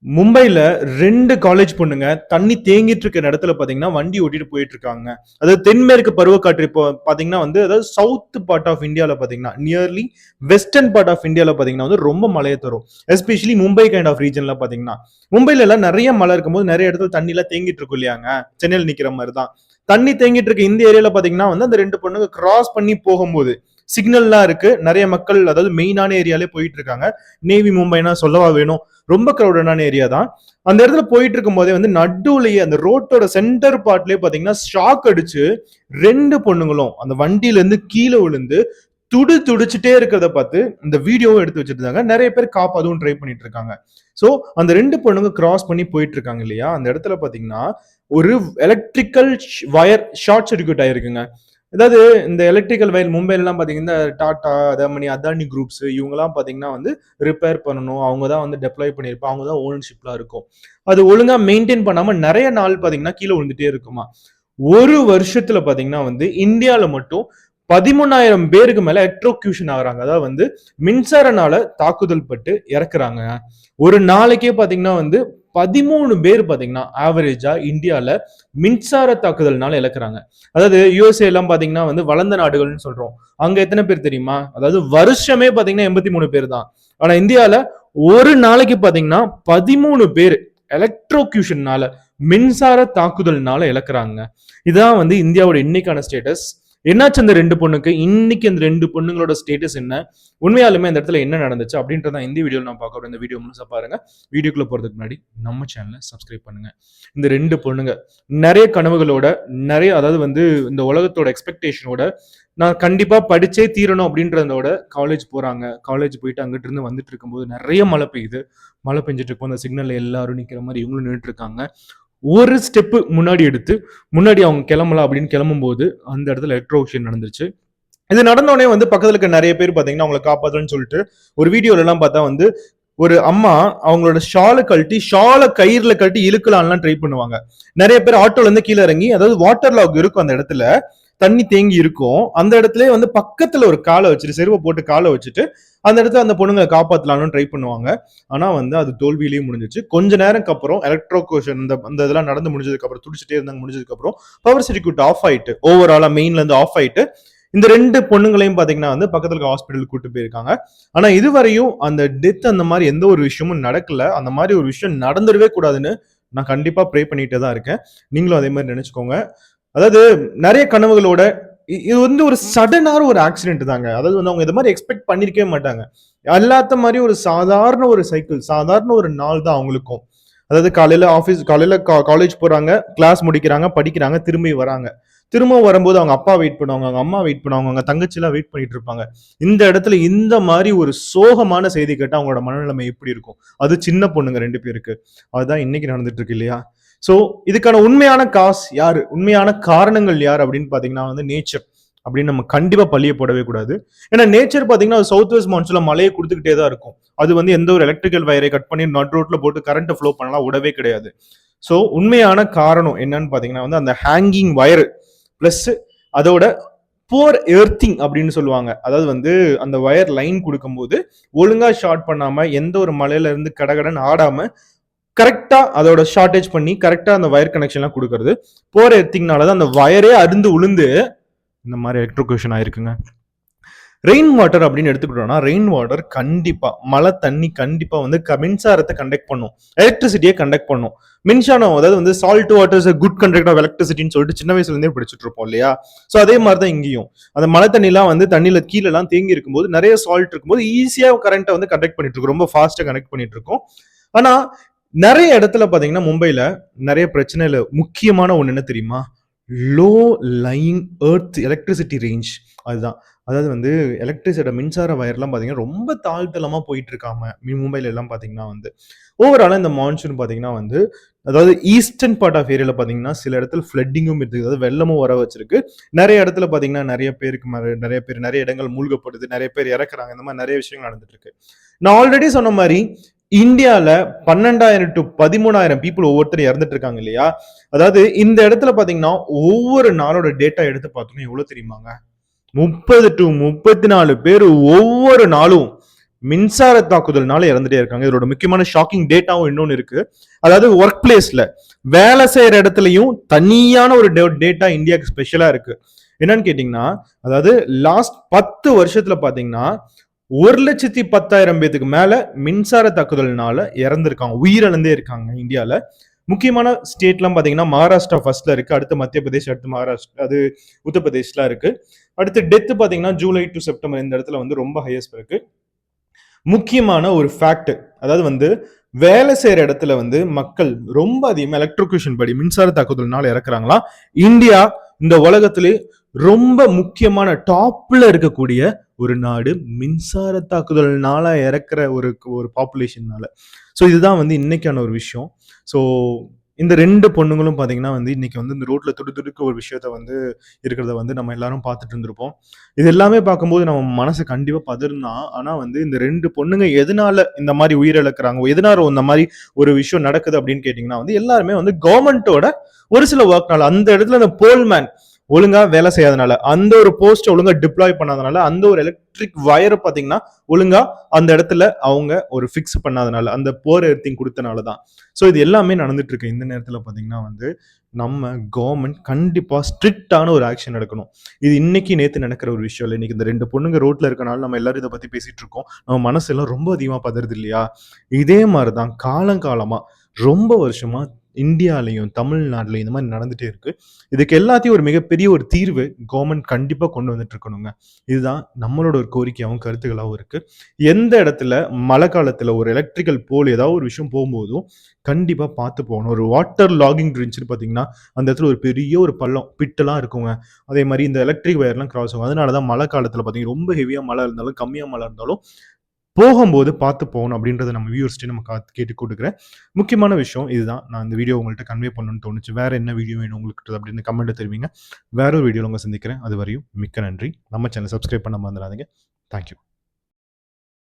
மும்பைல 2 காலேஜ் பொண்ணுங்க தண்ணி தேங்கிட்டு இருக்கிற இடத்துல பாத்தீங்கன்னா வண்டி ஓட்டிட்டு போயிட்டு இருக்காங்க. அதாவது தென்மேற்கு பருவக்காற்று இப்போ பாத்தீங்கன்னா அதாவது சவுத் பார்ட் ஆஃப் இந்தியால பாத்தீங்கன்னா நியர்லி வெஸ்டர்ன் பார்ட் ஆஃப் இந்தியால பாத்தீங்கன்னா ரொம்ப மழையை தரும். எஸ்பெஷலி மும்பை கைண்ட் ஆஃப் ரீஜன்ல பாத்தீங்கன்னா மும்பைல எல்லாம் நிறைய மழை இருக்கும்போது நிறைய இடத்துல தண்ணி எல்லாம் தேங்கிட்டு இருக்கும் இல்லையாங்க. சென்னையில் நிக்கிற மாதிரி தான் தண்ணி தேங்கிட்டு இருக்க இந்த ஏரியால பாத்தீங்கன்னா அந்த 2 பொண்ணுங்க கிராஸ் பண்ணி போகும்போது சிக்னல்லாம் இருக்கு. நிறைய மக்கள் அதாவது மெயினான ஏரியாலே போயிட்டு இருக்காங்க. நேவி மும்பைனா சொல்லவா வேணும், ரொம்ப கிரௌடடான ஏரியா தான். அந்த இடத்துல போயிட்டு இருக்கும் போதே நடுவுலயே அந்த ரோட்டோட சென்டர் பார்ட்லயே பாத்தீங்கன்னா ஷாக் அடிச்சு 2 பொண்ணுங்களும் அந்த வண்டியில இருந்து கீழே விழுந்து துடிச்சுட்டே இருக்கிறத பார்த்து இந்த வீடியோவும் எடுத்து வச்சிட்டு இருந்தாங்க. நிறைய பேர் அதுவும் ட்ரை பண்ணிட்டு இருக்காங்க. சோ அந்த 2 பொண்ணுங்க கிராஸ் பண்ணி போயிட்டு இருக்காங்க இல்லையா, அந்த இடத்துல பாத்தீங்கன்னா ஒரு எலக்ட்ரிக்கல் வயர் ஷார்ட் சர்க்யூட் ஆயிருக்குங்க. அதாவது இந்த எலக்ட்ரிக்கல் வயர் மும்பைலாம் பாத்தீங்கன்னா டாடா, அதானி குரூப்ஸ் இவங்கெல்லாம் பாத்தீங்கன்னா ரிப்பேர் பண்ணணும். அவங்க தான் டெப்ளாய் பண்ணியிருப்பாங்க. அவங்க தான் ஓனர்ஷிப்லாம் இருக்கும். அது ஒழுங்கா மெயின்டைன் பண்ணாம நிறைய நாள் பாத்தீங்கன்னா கீழே விழுந்துட்டே இருக்குமா. ஒரு வருஷத்துல பாத்தீங்கன்னா இந்தியால மட்டும் 13,000 பேருக்கு மேல எலக்ட்ரோக்யூஷன் ஆகுறாங்க. அதாவது மின்சாரனால தாக்குதல் பட்டு இறக்குறாங்க. ஒரு நாளைக்கே பாத்தீங்கன்னா 13 பேர் பாத்தீங்கன்னா ஆவரேஜா இந்தியால மின்சார தாக்குதல்னால இழக்கிறாங்க. அதாவது யுஎஸ்ஏ எல்லாம் பாத்தீங்கன்னா வளர்ந்த நாடுகள்னு சொல்றோம். அங்க எத்தனை பேர் தெரியுமா? அதாவது வருஷமே பாத்தீங்கன்னா 83 பேர் தான். ஆனா இந்தியால ஒரு நாளைக்கு பாத்தீங்கன்னா 13 பேர் எலக்ட்ரோக்யூஷன்னால மின்சார தாக்குதல்னால இழக்கிறாங்க. இதான் இந்தியாவோட இன்னைக்கான ஸ்டேட்டஸ். என்னாச்சு அந்த 2 பொண்ணுக்கு? இன்னைக்கு அந்த 2 பொண்ணுங்களோட ஸ்டேட்டஸ் என்ன, உண்மையாலுமே அந்த இடத்துல என்ன நடந்துச்சு அப்படின்றத இந்த வீடியோல நான் பார்க்க போறேன். இந்த வீடியோ முழுசா பாருங்க. வீடியோக்குள்ள போறதுக்கு முன்னாடி நம்ம சேனலை சப்ஸ்கிரைப் பண்ணுங்க. இந்த 2 பொண்ணுங்க நிறைய கனவுகளோட, நிறைய அதாவது இந்த உலகத்தோட எக்ஸ்பெக்டேஷனோட நான் கண்டிப்பா படிச்சே தீரணும் அப்படின்றதோட காலேஜ் போறாங்க. காலேஜ் போயிட்டு அங்கிட்டு இருந்து வந்துட்டு இருக்கும்போது நிறைய மழை பெய்யுது. மழை பெஞ்சிட்டு இருக்கும் அந்த சிக்னல்ல எல்லாரும் நிக்கிற மாதிரி இவங்களும் நின்றுட்டு இருக்காங்க. ஒரு ஸ்டெப் முன்னாடி எடுத்து முன்னாடி அவங்க கிளம்பலாம் அப்படின்னு கிளம்பும் போது அந்த இடத்துல எலக்ட்ரோஷன் நடந்துச்சு. இது நடந்தோடனே பக்கத்துல இருக்க நிறைய பேர் பாத்தீங்கன்னா அவங்களை காப்பாத்துறேன்னு சொல்லிட்டு ஒரு வீடியோல எல்லாம் பார்த்தா ஒரு அம்மா அவங்களோட ஷாலை கயிறுல கட்டி இழுக்கலாம்லாம் ட்ரை பண்ணுவாங்க. நிறைய பேர் ஆட்டோல இருந்து கீழே இறங்கி, அதாவது வாட்டர் லாக் இருக்கும் அந்த இடத்துல, தண்ணி தேங்கி இருக்கும் அந்த இடத்துல பக்கத்துல ஒரு காலை வச்சுட்டு செருவை போட்டு காலை வச்சுட்டு அந்த இடத்துல அந்த பொண்ணுங்களை காப்பாத்தலாம்னு ட்ரை பண்ணுவாங்க. ஆனா அது தோல்வியிலேயே முடிஞ்சிச்சு. கொஞ்ச நேரம் அப்புறம் எலக்ட்ரோகோஷன் அந்த இதெல்லாம் நடந்து முடிஞ்சதுக்கு அப்புறம் துடிச்சிட்டே இருந்தாங்க. முடிஞ்சதுக்கு அப்புறம் பவர் சர்க்யூட் ஆஃப் ஆயிட்டு, ஓவராலா மெயின்ல இருந்து ஆஃப் ஆயிட்டு இந்த 2 பொண்ணுங்களையும் பாத்தீங்கன்னா பக்கத்துல ஹாஸ்பிட்டல் கூட்டு போயிருக்காங்க. ஆனா இதுவரையும் அந்த டெத் அந்த மாதிரி எந்த ஒரு விஷயமும் நடக்கல. அந்த மாதிரி ஒரு விஷயம் நடந்துடவே கூடாதுன்னு நான் கண்டிப்பா ப்ரே பண்ணிட்டே தான் இருக்கேன். நீங்களும் அதே மாதிரி நினைச்சுக்கோங்க. அதாவது நிறைய கனவுகளோட இது ஒரு சடனான ஒரு ஆக்சிடென்ட் தாங்க. அதாவது அவங்க இது மாதிரி எக்ஸ்பெக்ட் பண்ணிருக்கவே மாட்டாங்க. எல்லாத்த மாதிரி ஒரு சாதாரண ஒரு சைக்கிள், சாதாரண ஒரு நாள் தான் அவங்களுக்கும். அதாவது காலையில காலேஜ் போறாங்க, கிளாஸ் முடிக்கிறாங்க, படிக்கிறாங்க, திரும்பி வராங்க. திரும்ப வரும்போது அவங்க அப்பா வெயிட் பண்ணுவாங்க, அவங்க அம்மா வெயிட் பண்ணுவாங்க, அவங்க தங்கச்சி எல்லாம் வெயிட் பண்ணிட்டு இருப்பாங்க. இந்த இடத்துல இந்த மாதிரி ஒரு சோகமான செய்தி கேட்டா அவங்களோட மனநிலைமை எப்படி இருக்கும்? அது சின்ன பொண்ணுங்க 2 பேருக்கு. அதுதான் இன்னைக்கு நடந்துட்டு இருக்கு இல்லையா? சோ இதுக்கான உண்மையான காஸ் யாரு, உண்மையான காரணங்கள் யார் அப்படின்னு பாத்தீங்கன்னா நேச்சர் அப்படின்னு நம்ம கண்டிப்பா பழிய போடவே கூடாது. ஏன்னா நேச்சர் பாத்தீங்கன்னா சவுத் வெஸ்ட் மான்சூன்ல மழையை கொடுத்துக்கிட்டே தான் இருக்கும். அது எந்த ஒரு எலக்ட்ரிக்கல் வயரை கட் பண்ணி நட் ரோட்ல போட்டு கரண்ட் ஃப்ளோ பண்ணலாம் விடவே கிடையாது. சோ உண்மையான காரணம் என்னன்னு பாத்தீங்கன்னா அந்த ஹேங்கிங் வயர் பிளஸ் அதோட போர் எர்த்திங் அப்படின்னு சொல்லுவாங்க. அதாவது அந்த வயர் லைன் கொடுக்கும்போது ஒழுங்கா ஷார்ட் பண்ணாம எந்த ஒரு மலையில இருந்து கடகடன்னு ஆடாம கரெக்டா அதோட ஷார்டேஜ் பண்ணி கரெக்டா அந்த வயர் கனெக்ஷன் எல்லாம் கொடுக்கறது. போர் எர்த்திங்னாலதான் அந்த வயரே அருந்து உளுந்து இந்த மாதிரி எலக்ட்ரோகூஷன் ஆயிருக்குங்க. ரெயின் வாட்டர் அப்படின்னு எடுத்துக்கிட்டோம்னா ரெயின் வாட்டர் கண்டிப்பா மழை தண்ணி கண்டிப்பா மின்சாரத்தை கண்டக்ட் பண்ணும், எலக்ட்ரிசிட்டியை கண்டக்ட் பண்ணும். மின்சாரம் அதாவது salt water is good conductor of எலக்ட்ரிசிட்டின்னு சொல்லிட்டு சின்ன வயசுல இருந்தே படிச்சுட்டு இருப்போம் இல்லையா? சோ அதே மாதிரிதான் இங்கேயும் அந்த மழை தண்ணி எல்லாம் தண்ணியில கீழே எல்லாம் தேங்கி இருக்கும்போது நிறைய சால்ட் இருக்கும்போது ஈஸியா கரண்ட்டை கண்டக்ட் பண்ணிட்டு இருக்கும், ரொம்ப ஃபாஸ்டா கனெக்ட் பண்ணிட்டு இருக்கும். ஆனா நிறைய இடத்துல பாத்தீங்கன்னா மும்பைல நிறைய பிரச்சனையில முக்கியமான ஒண்ணு என்ன தெரியுமா? Low lying earth electricity range. அதுதான் அதாவது எலக்ட்ரிசிட்டி மின்சார வயர்லாம் பாத்தீங்கன்னா ரொம்ப தாழ்த்தலமா போயிட்டு இருக்காம மும்பைல எல்லாம் பாத்தீங்கன்னா ஓவராலா இந்த மான்சூன் பாத்தீங்கன்னா அதாவது ஈஸ்டர்ன் பார்ட் ஆஃப் ஏரியால பாத்தீங்கன்னா சில இடத்துல ஃபிளட்டிங்கும் இருக்கு, அதாவது வெள்ளமும் வர வச்சிருக்கு. நிறைய இடத்துல பாத்தீங்கன்னா நிறைய இடங்கள் மூழ்கப்படுது, நிறைய பேர் இறக்குறாங்க. இந்த மாதிரி நிறைய விஷயங்கள் நடந்துட்டு இருக்கு. நான் ஆல்ரெடி சொன்ன மாதிரி இந்தியால 12,000 to 13,000 பீப்புள் ஒவ்வொருத்தரும் இறந்துட்டு இருக்காங்க இல்லையா? அதாவது இந்த இடத்துல பாத்தீங்கன்னா ஒவ்வொரு நாளோட டேட்டா எடுத்து பார்த்தோம்னா எவ்வளவு தெரியுமாங்க? 30 to 34 பேர் ஒவ்வொரு நாளும் மின்சார தாக்குதல்னால இறந்துட்டே இருக்காங்க. இதோட முக்கியமான ஷாக்கிங் டேட்டாவும் இன்னொன்னு இருக்கு. அதாவது ஒர்க் பிளேஸ்ல வேலை செய்யற இடத்துலயும் தனியான ஒரு டேட்டா இந்தியாவுக்கு ஸ்பெஷலா இருக்கு. என்னன்னு கேட்டீங்கன்னா, அதாவது லாஸ்ட் 10 வருஷத்துல பாத்தீங்கன்னா 1,10,000 பேத்துக்கு மேல மின்சார தாக்குதல்னால இறந்திருக்காங்க, உயிரிழந்தே இருக்காங்க இந்தியால. முக்கியமான ஸ்டேட்லாம் பாத்தீங்கன்னா மகாராஷ்டிரா ஃபர்ஸ்ட்ல இருக்கு, அடுத்து மத்திய பிரதேஷ், அடுத்து மகாராஷ்டிரா, அது உத்தரப்பிரதேஷ்ல இருக்கு. அடுத்து டெத் பாத்தீங்கன்னா ஜூலை டு செப்டம்பர் இந்த இடத்துல வந்து ரொம்ப ஹையஸ்ட் இருக்கு. முக்கியமான ஒரு ஃபேக்ட், அதாவது வந்து வேலை செய்யற இடத்துல வந்து மக்கள் ரொம்ப அதிகமா எலக்ட்ரிகேஷன் படி மின்சார தாக்குதல்னால இறக்குறாங்களா. இந்தியா இந்த உலகத்திலே ரொம்ப முக்கியமான டாப்ல இருக்கக்கூடிய ஒரு நாடு மின்சார தாக்குதல்னால இறக்குற ஒரு ஒரு பாப்புலேஷன்னால. ஸோ இதுதான் வந்து இன்னைக்கான ஒரு விஷயம். ஸோ இந்த 2 பொண்ணுங்களும் பாத்தீங்கன்னா வந்து இன்னைக்கு வந்து இந்த ரோட்ல துடுதுடுக்க ஒரு விஷயத்த வந்து இருக்கிறத வந்து நம்ம எல்லாரும் பார்த்துட்டு இருந்திருப்போம். இது எல்லாமே பார்க்கும்போது நம்ம மனசு கண்டிப்பா பதறும்தான். ஆனா வந்து இந்த 2 பொண்ணுங்க எதனால இந்த மாதிரி உயிரிழக்கிறாங்க, எதனால இந்த மாதிரி ஒரு விஷயம் நடக்குது அப்படின்னு கேட்டீங்கன்னா வந்து எல்லாருமே வந்து கவர்மெண்டோட ஒரு சில ஒர்க்னால, அந்த இடத்துல அந்த போல்மேன் ஒழுங்கா வேலை செய்யாதனால, அந்த ஒரு போஸ்ட் ஒழுங்கா டிப்ளாய் பண்ணாதனால, அந்த ஒரு எலக்ட்ரிக் வயரை பாத்தீங்கன்னா ஒழுங்கா அந்த இடத்துல அவங்க ஒரு ஃபிக்ஸ் பண்ணாதனால, அந்த போர் எர்த்திங் கொடுத்தனால தான். ஸோ இது எல்லாமே நடந்துட்டு இருக்கு. இந்த நேரத்தில் பார்த்தீங்கன்னா வந்து நம்ம கவர்மெண்ட் கண்டிப்பா ஸ்ட்ரிக்டான ஒரு ஆக்ஷன் எடுக்கணும். இது இன்னைக்கு நேத்து நடக்கிற ஒரு விஷயம் இல்லை. இன்னைக்கு இந்த 2 பொண்ணுங்க ரோட்ல இருக்கனால நம்ம எல்லாரும் இதை பத்தி பேசிட்டு இருக்கோம். நம்ம மனசெல்லாம் ரொம்ப அதிகமா பதறுது இல்லையா? இதே மாதிரிதான் காலங்காலமா ரொம்ப வருஷமா இந்தியாலையும் தமிழ்நாட்டிலையும் இந்த மாதிரி நடந்துட்டே இருக்கு. இதுக்கு எல்லாத்தையும் ஒரு மிகப்பெரிய ஒரு தீர்வு கவர்மெண்ட் கண்டிப்பா கொண்டு வந்துட்டு இருக்கணுங்க. இதுதான் நம்மளோட ஒரு கோரிக்கையாகவும் கருத்துக்களாகவும் இருக்கு. எந்த இடத்துல மழை காலத்துல ஒரு எலக்ட்ரிக்கல் போல் ஏதாவது ஒரு விஷயம் போகும்போதும் கண்டிப்பா பார்த்து போகணும். ஒரு வாட்டர் லாகிங் இருந்துச்சுன்னு பார்த்தீங்கன்னா அந்த இடத்துல ஒரு பெரிய ஒரு பள்ளம் பிட்டெல்லாம் இருக்குங்க. அதே மாதிரி இந்த எலக்ட்ரிக் வயர்லாம் கிராஸ் ஆகும். அதனாலதான் மழை காலத்துல பார்த்தீங்கன்னா ரொம்ப ஹெவியா மழை இருந்தாலும் கம்மியா மழை இருந்தாலும் போகும்போது பார்த்து போகணும் அப்படின்றத நம்ம வியூவர்ஸ்ட்டே நம்ம கேட்டு கொடுக்குறேன். முக்கியமான விஷயம் இதுதான். நான் இந்த வீடியோ உங்கள்கிட்ட கன்வே பண்ணணும்னு தோணுச்சு. வேற என்ன வீடியோ வேணும் உங்களுக்கு அப்படின்னு கமெண்ட்ல தெரிவிங்க. வேற ஒரு வீடியோவில் உங்களை சந்திக்கிறேன். அது வரையும் மிக்க நன்றி. நம்ம சேனல் சப்ஸ்கிரைப் பண்ண மறந்துடாதீங்க. தேங்க்யூ.